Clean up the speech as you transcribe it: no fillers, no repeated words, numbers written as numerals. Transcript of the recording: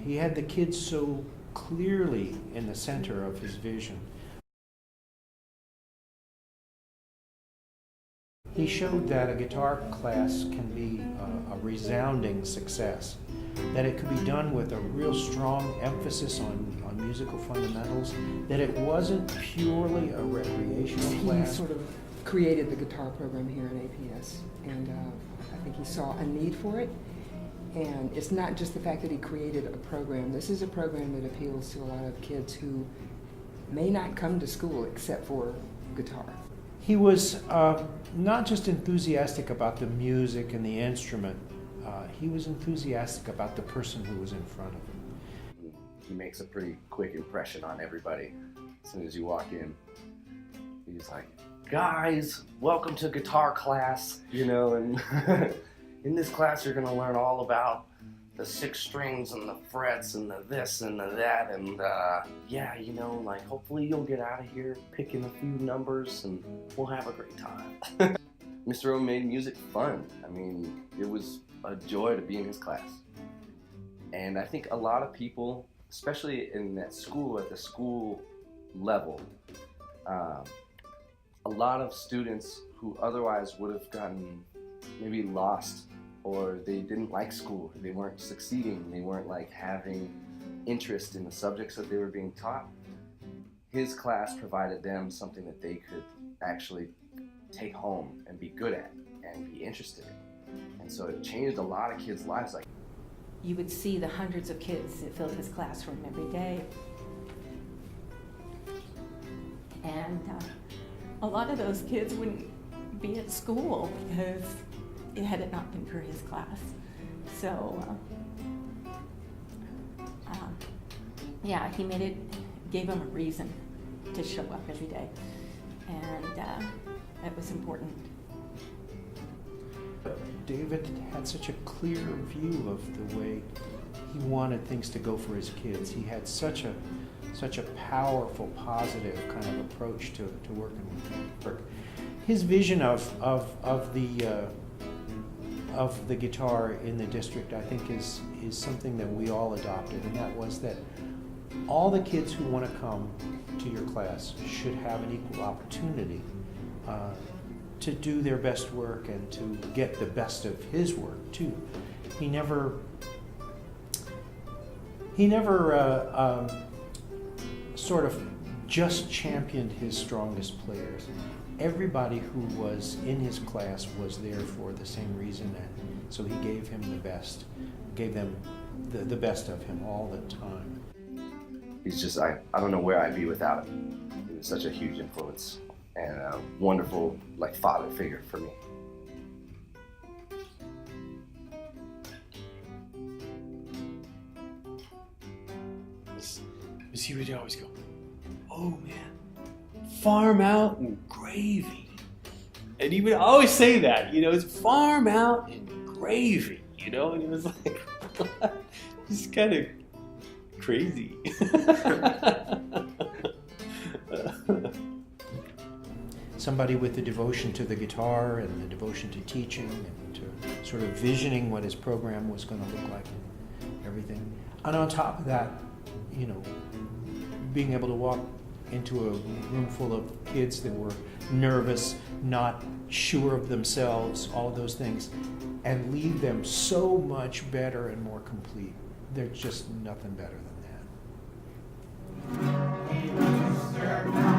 He had the kids so clearly in the center of his vision. He showed that a guitar class can be a resounding success, that it could be done with a real strong emphasis on musical fundamentals, that it wasn't purely a recreational class. He sort of created the guitar program here in APS, and I think he saw a need for it. And it's not just the fact that he created a program. This is a program that appeals to a lot of kids who may not come to school except for guitar. He was not just enthusiastic about the music and the instrument, he was enthusiastic about the person who was in front of him. He makes a pretty quick impression on everybody as soon as you walk in. He's like, guys, welcome to guitar class, you know, and in this class you're gonna learn all about the 6 strings and the frets and the this and the that, and yeah, you know, like hopefully you'll get out of here picking a few numbers and we'll have a great time. Mr. O made music fun. I mean, it was a joy to be in his class. And I think a lot of people, especially in that school, at the school level, a lot of students who otherwise would have gotten maybe lost, or they didn't like school, they weren't succeeding, they weren't like having interest in the subjects that they were being taught, his class provided them something that they could actually take home and be good at and be interested in. And so it changed a lot of kids' lives. Like, you would see the hundreds of kids that filled his classroom every day. And a lot of those kids wouldn't be at school because had it not been for his class. So, yeah, he gave them a reason to show up every day. And it was important. David had such a clear view of the way he wanted things to go for his kids. He had such a powerful, positive kind of approach to working with work. His vision of the guitar in the district, I think, is something that we all adopted, and that was that all the kids who want to come to your class should have an equal opportunity to do their best work and to get the best of his work too. He never sort of just championed his strongest players. Everybody who was in his class was there for the same reason, and so he gave him the best, gave them the best of him all the time. he's just, I don't know where I'd be without him. He was such a huge influence and a wonderful, like, father figure for me. He would always go, "Oh man, farm out and gravy," and he would always say that, you know, it's farm out and gravy, you know, and it was like, it's kind of crazy. Somebody with the devotion to the guitar and the devotion to teaching and to sort of visioning what his program was going to look like and everything. And on top of that, you know, being able to walk into a room full of kids that were nervous, not sure of themselves, all of those things, and leave them so much better and more complete. There's just nothing better than that.